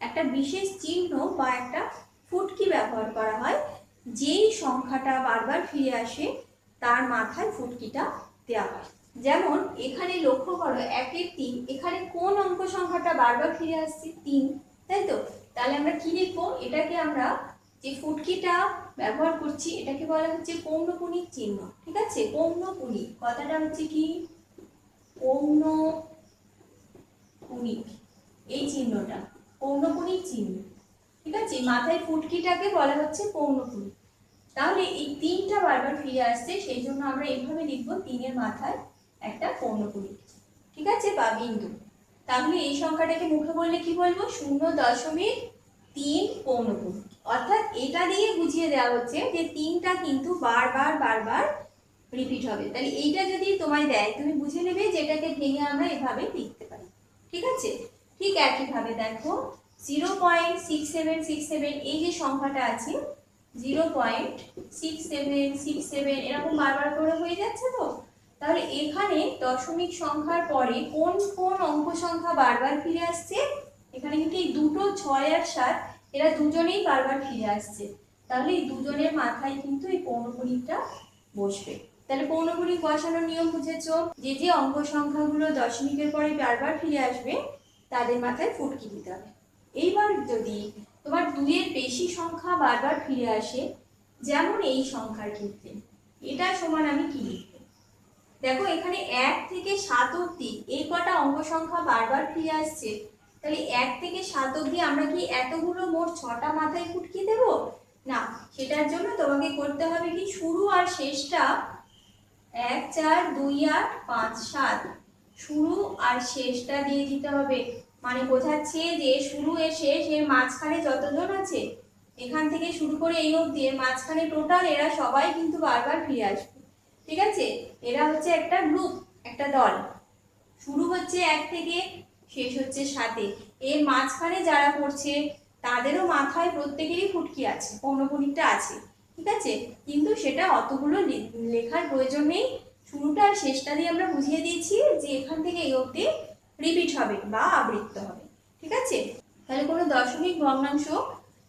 একটা বিশেষ চিহ্ন বা একটা ফুটকি ব্যবহার করা হয়। যেই সংখ্যাটা বারবার ফিরে আসে তার মাথায় ফুটকিটা দেওয়া হয়। যেমন এখানে লক্ষ্য করো 1-এর 3, এখানে কোন অঙ্ক সংখ্যাটা বারবার ফিরে আসছে? 3, তাই তো? তাহলে আমরা কি লিখবো? এটাকে আমরা যে ফুটকিটা ব্যবহার করছি এটাকে বলা হচ্ছে পৌনঃপুনিক চিহ্ন। ঠিক আছে, পৌনঃপুনিক কথাটা হচ্ছে কি, পৌনঃপুনিক, এই চিহ্নটা পৌনঃপুনিক চিহ্ন। ঠিক আছে, মাথায় ফুটকিটাকে বলা হচ্ছে পৌনঃপুনিক। তাহলে এই 3টা বারবার ফিরে আসছে, সেই জন্য আমরা এইভাবে লিখবো 3-এর মাথায় একটা পৌনঃপুনিক। ঠিক আছে, বা বিন্দু। তাহলে এই সংখ্যাটাকে মুখে বললে কি বলবো? 0.3 পৌনঃপুনিক। অর্থাৎ এটা দিয়ে বুঝিয়ে দেওয়া হচ্ছে যে 3টা কিন্তু বারবার বারবার রিপিট হবে। তাহলে এইটা যদি তোমায় দেয়, তুমি বুঝে নেবে যে এটাকে ভেঙে আমরা এভাবে লিখতে পারি। ঠিক আছে, ঠিক একইভাবে দেখো 0.6767 এই যে সংখ্যাটা আছে, 0.6767 এরকম বারবার করে হয়ে যাচ্ছে তো। তাহলে এখানে দশমিক সংখ্যার পরে কোন কোন অঙ্ক সংখ্যা বারবার ফিরে আসছে? এখানে কিন্তু এই দুটো 6 আর 7 এরা দুজনেই বারবার ফিরে আসছে। তাহলে এই দুজনের মাথায় কিন্তু এই পৌনঃপুনিকটা বসবে। তাহলে পৌনঃপুনিক বসানোর নিয়ম বুঝেছো, যে যে অঙ্ক সংখ্যাগুলো দশমিকের পরে বারবার ফিরে আসবে তাদের মাথায় ফুটকি দিতে হবে। এইবার যদি তোমার 2-এর বেশি সংখ্যা বারবার ফিরে আসে, যেমন এই সংখ্যার ক্ষেত্রে, এটা সমান আমি কি লিখব? দেখো এখানে 1 থেকে 7 অবধি এই কটা অঙ্ক সংখ্যা বারবার ফিরে আসছে। তাহলে 1 থেকে 7 অবধি আমরা কি এতগুলো মোট 6টা মাথায় ফুটকি দেব? না, সেটার জন্য তোমাকে করতে হবে কি, শুরু আর শেষটা 1 4 2 8 5 7, শুরু আর শেষটা দিয়ে দিতে হবে। মানে বোঝাচ্ছে যে শুরু এর শেষ এর মাঝখানে যতজন আছে, এখান থেকে শুরু করে এই অবধি এর মাঝখানে টোটাল এরা সবাই কিন্তু বারবার ফিরে আসবে। ঠিক আছে, এরা হচ্ছে একটা গ্রুপ, একটা দল। শুরু হচ্ছে 1 থেকে, শেষ হচ্ছে 7-এ। এর মাঝখানে যারা পড়ছে তাদেরও মাথায় প্রত্যেকেরই ফুটকি আছে, পৌনঃপুনিকটা আছে। ঠিক আছে, কিন্তু সেটা অতগুলো লেখার প্রয়োজন নেই। শুরুটা আর শেষটা দিয়ে আমরা বুঝিয়ে দিয়েছি যে এখান থেকে এই অবধি রিপিট হবে বা আবৃত্ত হবে। ঠিক আছে, তাহলে কোনো দশমিক ভগ্নাংশ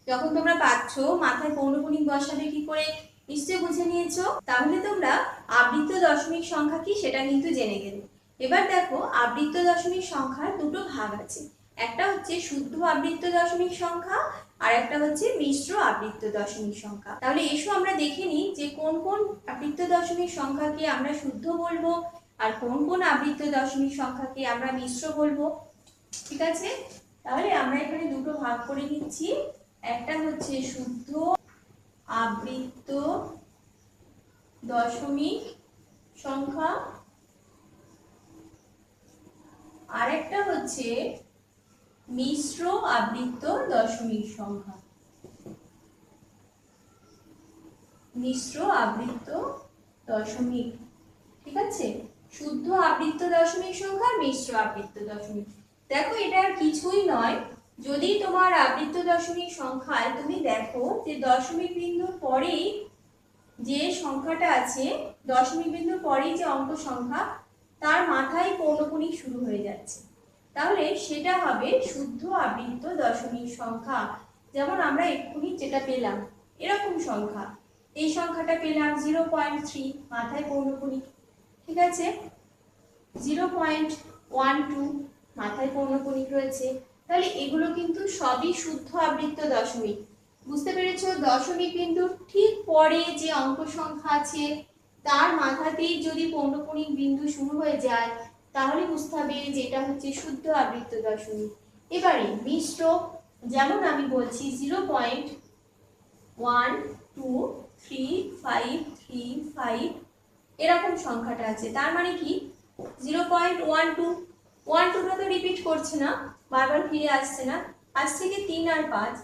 যখন তোমরা পাচ্ছ, মাথায় পৌনঃপুনিক বসাবে কি করে নিশ্চয়ই বুঝে নিয়েছো। তাহলে তোমরা আবৃত্ত দশমিক সংখ্যা কি সেটা কিন্তু জেনে গেলে। এবার দেখো আবৃত্ত দশমিক সংখ্যার দুটো ভাগ আছে, একটা হচ্ছে শুদ্ধ আবৃত্ত দশমিক সংখ্যা আর একটা হচ্ছে মিশ্র আবৃত্ত দশমিক সংখ্যা। তাহলে এসো আমরা দেখে নিই যে কোন কোন আবৃত্ত দশমিক সংখ্যাকে আমরা শুদ্ধ বলবো আর কোন কোন আবৃত্ত দশমিক সংখ্যাকে আমরা মিশ্র বলবো। ঠিক আছে, তাহলে আমরা এখানে দুটো ভাগ করে নিচ্ছি, একটা হচ্ছে শুদ্ধ আবৃত্ত দশমিক সংখ্যা আর একটা হচ্ছে মিশ্র আবৃত্ত দশমিক সংখ্যা। মিশ্র আবৃত্ত দশমিক। ঠিক আছে, শুদ্ধ আবৃত্ত দশমিক সংখ্যা, মিশ্র আবৃত্ত দশমিক। দেখো এটা আর কিছুই নয়, যদি তোমার আবৃত্ত দশমিক সংখ্যায় তুমি দেখো যে দশমিক বিন্দুর পরেই যে সংখ্যাটা আছে দশমিক বিন্দুর পরেই যে অঙ্ক সংখ্যা তার মাথায় পৌনঃপুনিক শুরু হয়ে যাচ্ছে, তাহলে সেটা হবে শুদ্ধ আবৃত্ত দশমিক সংখ্যা। যেমন আমরা এক্ষুনি যেটা পেলাম এরকম সংখ্যা, এই সংখ্যাটা পেলাম 0.3 মাথায় পৌনঃপুনিক, ঠিক আছে, 0.12 মাথায় পৌনঃপুনিক রয়েছে, তাহলে এগুলো কিন্তু সবই শুদ্ধ আবৃত্ত দশমিক। বুঝতে পেরেছো? দশমিক বিন্দুর ঠিক পরে যে অঙ্ক সংখ্যা আছে তার মাথাতেই যদি পৌনঃপুনিক বিন্দু শুরু হয়ে যায় তাহলে বুঝতে হবে যে এটা হচ্ছে শুদ্ধ আবৃত্ত দশমিক। এবারে মিশ্র, যেমন আমি বলছি 0.123535 এরকম সংখ্যাটা আছে, তার মানে কি 0.12টা তো রিপিট করছে না, বারবার ফিরে আসছে না, আসছে কি 3 আর 5,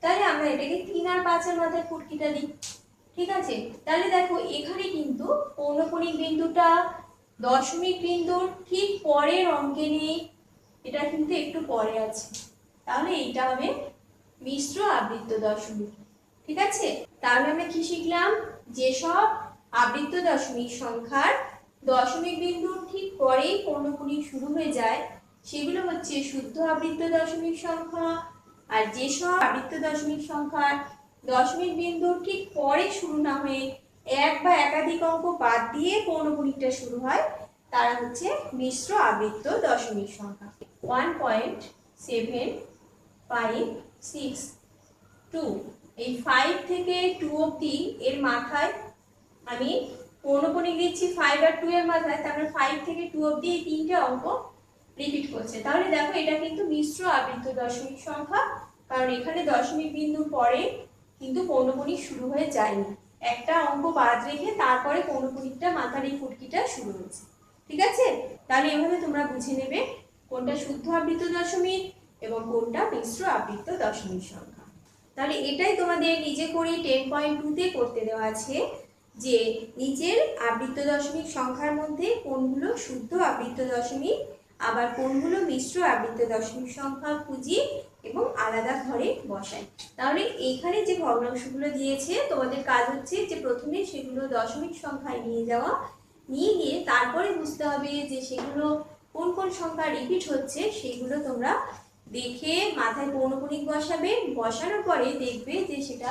তাহলে আমরা এটাকে 3 আর 5-এর মাথায় ফুটকিটা দিই, ঠিক আছে। তাহলে দেখো এখানে কিন্তু পৌনঃপুনিক বিন্দুটা দশমিক বিন্দুর ঠিক পরের অঙ্কে নেই, এটা কিন্তু একটু পরে আছে, তাহলে এইটা হবে মিশ্র আবৃত্ত দশমিক, ঠিক আছে। তাহলে আমরা কি শিখলাম? যেসব আবৃত্ত দশমিক সংখ্যার দশমিক বিন্দুর ঠিক পরেই পৌনঃপুনিক শুরু হয়ে যায় সেগুলো হচ্ছে শুদ্ধ আবৃত্ত দশমিক সংখ্যা, আর যেসব আবৃত্ত দশমিক সংখ্যার দশমিক বিন্দুর ঠিক পরে শুরু না হয়ে এক বা একাধিক অঙ্ক বাদ দিয়ে পৌনঃপুনিকটা শুরু হয় তারা হচ্ছে মিশ্র আবৃত্ত দশমিক সংখ্যা। 1.756 এই 5 থেকে 2 অবধি এর মাথায় আমি পৌনঃপুনিক দিচ্ছি 5 আর 2 এর মাথায়, তারপরে 5 থেকে 2 অবধি এই তিনটে অঙ্ক রিপিট করছে, তাহলে দেখো এটা কিন্তু মিশ্র আবৃত্ত দশমিক সংখ্যা, কারণ এখানে দশমিক বিন্দুর পরে কিন্তু পৌনঃপুনিক শুরু হয়ে যায়নি, একটা অঙ্ক বাদ রেখে তারপরে পৌনঃপুনিকটা মাথার এই ফুটকিটা শুরু হয়েছে, ঠিক আছে। তাহলে এভাবে তোমরা বুঝে নেবে কোনটা শুদ্ধ আবৃত্ত দশমিক এবং কোনটা মিশ্র আবৃত্ত দশমিক সংখ্যা। তাহলে এটাই তোমাদের নিজে করে 10.2-তে করতে দেওয়া আছে যে নিচের আবৃত্ত দশমিক সংখ্যার মধ্যে কোনগুলো শুদ্ধ আবৃত্ত দশমিক আবার কোনগুলো মিশ্র আবৃত্ত দশমিক সংখ্যা খুঁজি এবং আলাদা ঘরে বসাই। তাহলে এইখানে যে ভগ্নাংশগুলো দিয়েছে তোমাদের কাজ হচ্ছে যে প্রথমে সেগুলো দশমিক সংখ্যায় নিয়ে যাওয়া, নিয়ে গিয়ে তারপরে বুঝতে হবে যে সেগুলো কোন কোন সংখ্যা রিপিট হচ্ছে সেগুলো তোমরা দেখে মাথায় পৌনঃপুনিক বসাবে, বসানোর পরে দেখবে যে সেটা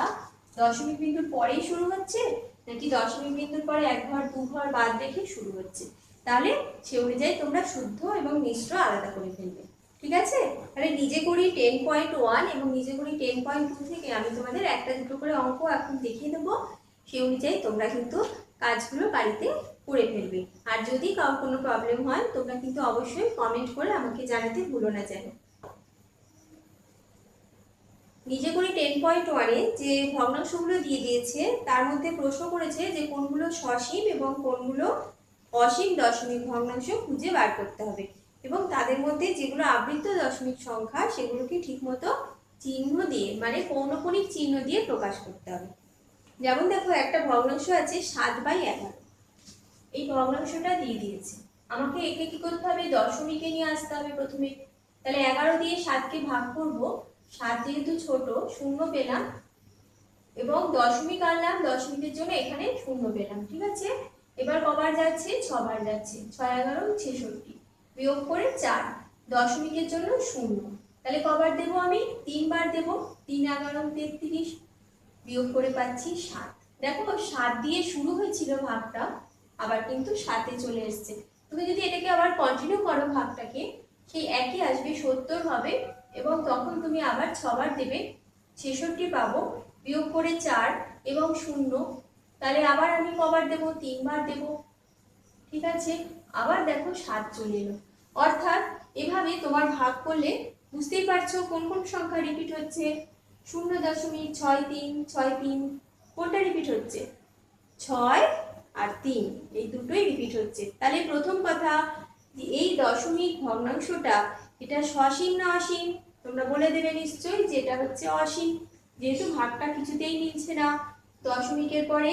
দশমিক বিন্দুর পরেই শুরু হচ্ছে নাকি দশমিক বিন্দুর পরে এক ঘর দু ঘর বাদ রেখে শুরু হচ্ছে, তাহলে সে অনুযায়ী তোমরা শুদ্ধ এবং মিশ্র আলাদা করে ফেলবে, ঠিক আছে। তাহলে নিজে করি 10.1 এবং নিজে করি 10.2 থেকে আমি তোমাদের একটা দুটো করে অঙ্ক এখন দেখিয়ে দেবো, সেই অনুযায়ী তোমরা কিন্তু কাজগুলো বাড়িতে করে ফেলবে। আর যদি কারোর কোনো প্রবলেম হয় তোমরা কিন্তু অবশ্যই কমেন্ট করে আমাকে জানাতে ভুলো না যেন। নিজে করি 10.1-এ যে ভগ্নাংশগুলো দিয়ে দিয়েছে তার মধ্যে প্রশ্ন করেছে যে কোনগুলো সসীম এবং কোনগুলো অসীম দশমিক ভগ্নাংশ খুঁজে বার করতে হবে, এবং তাদের মধ্যে যেগুলো আবৃত্ত দশমিক সংখ্যা সেগুলোকে ঠিকমতো চিহ্ন দিয়ে মানে পৌনঃপুনিক চিহ্ন দিয়ে প্রকাশ করতে হবে। যেমন দেখো একটা ভগ্নাংশ আছে 7/11, এই ভগ্নাংশটা দিয়ে দিয়েছে, আমাকে একে কি করতে হবে? দশমিকে নিয়ে আসতে হবে প্রথমে, তাহলে 11 দিয়ে 7কে ভাগ করব, 7 যেহেতু ছোট শূন্য পেলাম এবং দশমিক আনলাম, দশমিকের জন্য এখানে শূন্য পেলাম, ঠিক আছে। এবার কবার যাচ্ছে? 6 বার যাচ্ছে, 6 11 66, বিয়োগ করে 4, দশমিকের জন্য শূন্য, তাহলে কবার দেবো আমি? 3 বার দেবো, 3 11 33, বিয়োগ করে পাচ্ছি 7। দেখো 7 দিয়ে শুরু হয়েছিল ভাগটা, আবার কিন্তু 7-এ চলে এসছে, তুমি যদি এটাকে আবার কন্টিনিউ করো ভাগটাকে সেই একই আসবে, 70 হবে, এবং তখন তুমি আবার 6 বার দেবে, 66 পাবো, বিয়োগ করে 4 এবং 0, তাহলে আবার আমি কবার দেবো? 3 বার দেবো, ঠিক আছে। আবার দেখো 7 চলে এলো, অর্থাৎ এভাবে তোমার ভাগ করলে বুঝতেই পারছো কোন কোন সংখ্যা রিপিট হচ্ছে। 0.6363 কোনটা রিপিট হচ্ছে? 6 আর 3 এই দুটোই রিপিট হচ্ছে। তাহলে প্রথম কথা যে এই দশমিক ভগ্নাংশটা এটা সসীম না অসীম? তোমরা বলে দেবে নিশ্চয়ই যে এটা হচ্ছে অসীম, যেহেতু ভাগটা কিছুতেই মিলছে না, দশমিকের পরে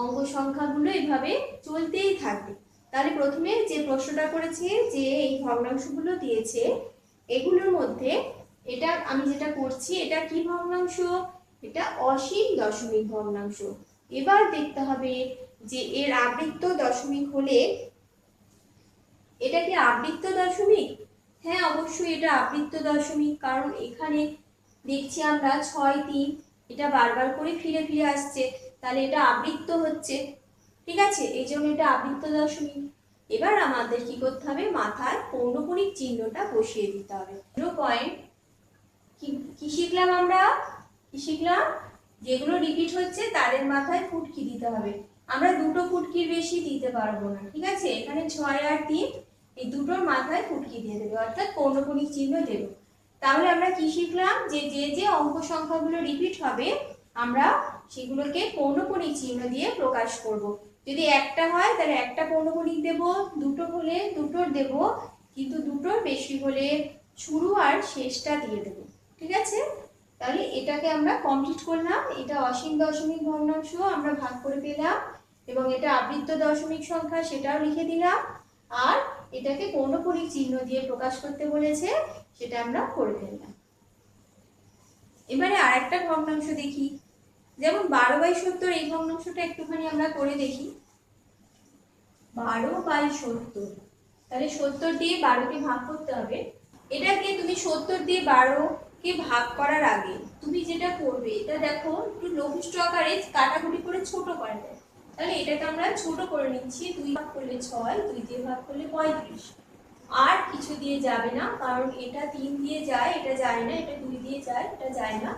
অঙ্ক সংখ্যাগুলো এভাবে চলতেই থাকবে। তাহলে প্রথমে যে প্রশ্নটা করেছে যে এই ভগ্নাংশগুলো দিয়েছে এগুলোর মধ্যে এটা আমি যেটা করছি এটা কি ভগ্নাংশ? এটা অসীম দশমিক ভগ্নাংশ। এবার দেখতে হবে যে এর আবৃত্ত দশমিক হলে, এটা কি আবৃত্ত দশমিক? হ্যাঁ, অবশ্যই এটা আবৃত্ত দশমিক, কারণ এখানে দেখছি আমরা 6 3, এটা বারবার করে ফিরে ফিরে আসছে, তাহলে এটা আবৃত্ত হচ্ছে। ঠিক আছে, এই জন্য এটা আবৃত্ত দশমিক। এবার আমাদের কি করতে হবে, মাথায় পৌনঃপুনিক চিহ্নটা বসিয়ে দিতে হবে। 0 পয়েন্ট কি শিখলাম আমরা? কি শিখলাম? যেগুলো রিপিট হচ্ছে তাদের মাথায় ফুটকি দিতে হবে। আমরা দুটো ফুটকির বেশি দিতে পারবো না। ঠিক আছে, এখানে 6 আর 3, এই দুটোর মাথায় ফুটকি দিয়ে দেবে, অর্থাৎ পৌনঃপুনিক চিহ্ন দেব। তাহলে আমরা কি শিখলাম, যে যে যে অঙ্ক সংখ্যাগুলো রিপিট হবে আমরা সেগুলোকে পৌনঃপুনিক চিহ্ন দিয়ে প্রকাশ করব। যদি একটা হয় তাহলে একটা পৌনঃপুনিক দেব, দুটো হলে দুটোর দেব, কিন্তু দুটোর বেশি হলে শুরু আর শেষটা দিয়ে দেব। ঠিক আছে, তাহলে এটাকে আমরা কমপ্লিট করলাম। এটা অসীম দশমিক ভগ্নাংশ আমরা ভাগ করে পেলাম, এবং এটা আবৃত্ত দশমিক সংখ্যা সেটাও লিখে দিলাম, আর এটাকে পৌনঃপুনিক চিহ্ন দিয়ে প্রকাশ করতে বলেছে সেটা আমরা করে ফেললাম। এবারে আরেকটা ভগ্নাংশ দেখি, যেমন 12/70, এই ভগ্নাংশটা একটুখানি আমরা করে দেখি। 12/70, তাহলে 70 দিয়ে 12কে ভাগ করতে হবে। এটাকে তুমি 70 দিয়ে 12কে ভাগ করার আগে তুমি যেটা করবে, এটা দেখো একটু লঘিষ্ঠ আকারে কাটাকুটি করে ছোট করে দেয়। তাহলে এটাকে আমরা ছোট করে নিচ্ছি। 2 ভাগ করলে 6, 2 দিয়ে ভাগ করলে 35, আর কিছু দিয়ে যাবে না, কারণ এটা 3 দিয়ে যায়, এটা যায় না, এটা 2 দিয়ে যায়, এটা যায় না।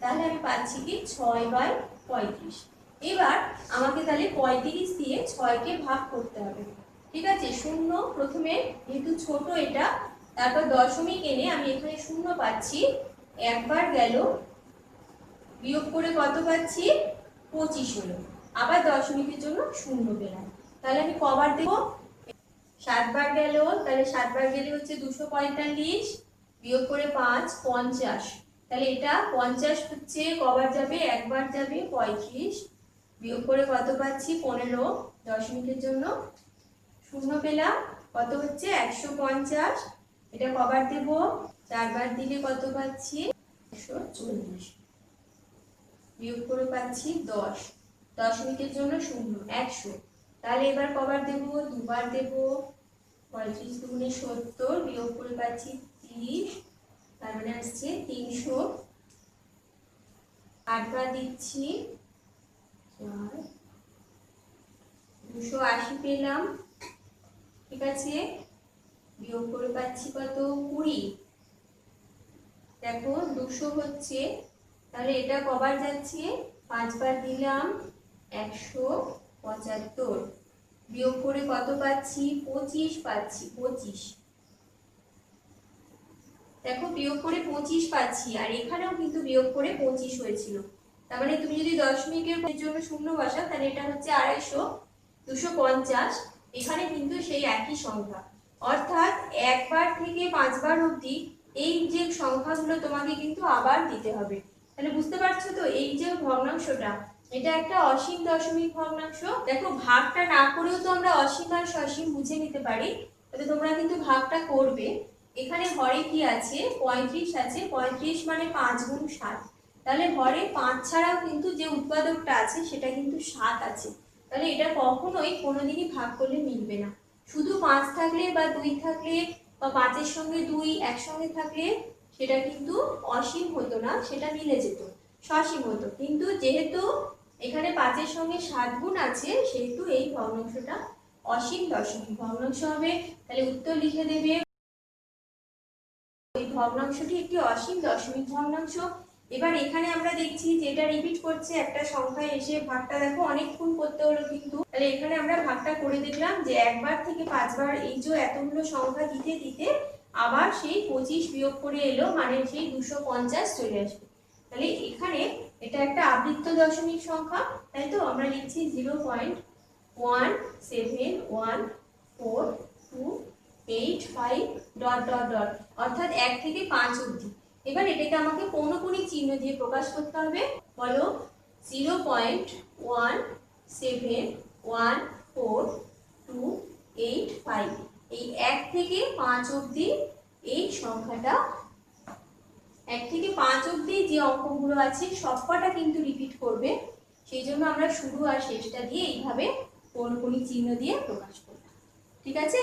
তাহলে আমি পাচ্ছি কি 6/35। এবার আমাকে তাহলে 35 দিয়ে 6কে ভাগ করতে হবে। ঠিক আছে, শূন্য প্রথমে, যেহেতু ছোট এটা, তারপর দশমিক এনে আমি এখানে শূন্য পাচ্ছি, একবার গেল, বিয়োগ করে কত পাচ্ছি, 25 হলো। আবার দশমিকের জন্য শূন্য পেলাম, তাহলে আমি কবার দেব, 7 বার গেল, তাহলে 7 বার গেলে হচ্ছে 245, বিয়োগ করে 5 50, তাহলে এটা 50 হচ্ছে কবার যাবে, একবার যাবে, 35, বিয়োগ করে কত পাচ্ছি, 15, দশমিকের জন্য শূন্য পেলাম, কত হচ্ছে 150, এটা কবার দেব, 4 বার দিলে কত পাচ্ছি, 140, বিয়োগ করে পাচ্ছি 10, দশমিকের জন্য শূন্য, 100, তাহলে এবার কবার দেব, দুবার দেব, 35 দুগুণে 70, বিয়োগ করে পাচ্ছি 30, তার মানে আসছে 300, 8 বার দিচ্ছি, 280 পেলাম। ঠিক আছে, বিয়োগ করে পাচ্ছি কত, 20, দেখো 200 হচ্ছে, তাহলে এটা কবার যাচ্ছে, 5 বার দিলাম, 175, বিয়োগ করে কত পাচ্ছি, 25 পাচ্ছি, 25, দেখো বিয়োগ করে 25 পাচ্ছি, আর এখানেও কিন্তু বিয়োগ করে 25 হয়েছিল। তার মানে তুমি যদি দশমিকের জন্য শূন্য বসাও, তাহলে এটা হচ্ছে 250, 250, এখানে কিন্তু সেই একই সংখ্যা, অর্থাৎ একবার থেকে 5 বার অবধি এই যে সংখ্যাগুলো তোমাকে কিন্তু আবার দিতে হবে। তাহলে বুঝতে পারছো তো, এই যে ভগ্নাংশটা, এটা একটা অসীম দশমিক ভগ্নাংশ। দেখো ভাগটা না করেও তো আমরা অসীম আর সসীম বুঝে নিতে পারি, তাহলে তোমরা কিন্তু ভাগটা করবে। এখানে হরে কি আছে, 35 আছে, 35 মানে 5 গুণ 7, তাহলে হরে 5 ছাড়াও কিন্তু যে উৎপাদকটা আছে সেটা কিন্তু 7 আছে, তাহলে এটা কখনোই কোনোদিনই ভাগ করলে মিলবে না। শুধু 5 থাকলে বা 2 থাকলে বা 5-এর সঙ্গে 2 একসঙ্গে থাকলে সেটা কিন্তু অসীম হতো না, সেটা মিলে যেত, সসীম হতো। কিন্তু যেহেতু এখানে 5-এর সঙ্গে 7 গুণ আছে, সেহেতু এই ভগ্নাংশটা অসীম দশমিক ভগ্নাংশ হবে। তাহলে উত্তর লিখে দেবে, এই ভগ্নাংশটি একটি অসীম দশমিক ভগ্নাংশ। এবার এখানে আমরা দেখছি যে এটা রিপিট করছে, একটা সংখ্যায় এসে ভাগটা দেখো অনেকক্ষণ করতে হলো কিন্তু। তাহলে এখানে আমরা ভাগটা করে দেখলাম যে একবার থেকে 5 বার এই যে এতগুলো সংখ্যা দিতে দিতে আবার সেই 25 বিয়োগ করে এলো, মানে সেই 250 চলে আসবে। তাহলে এখানে এটা একটা আবৃত্ত দশমিক সংখ্যা, তাই তো আমরা লিখছি 0.1714285 ডট ডট ডট, অর্থাৎ 1 থেকে 5 অবধি। এবার এটাকে আমাকে পৌনঃপুনিক চিহ্ন দিয়ে প্রকাশ করতে হবে। বলো 0.1714285, এই 1 থেকে 5 অবধি এই সংখ্যাটা, 1 থেকে 5 অবধি যে অঙ্কগুলো আছে সবকটা কিন্তু রিপিট করবে। সেই জন্য আমরা শুরু আর শেষটা দিয়ে এইভাবে কোণকোণিক চিহ্ন দিয়ে প্রকাশ করলাম। ঠিক আছে?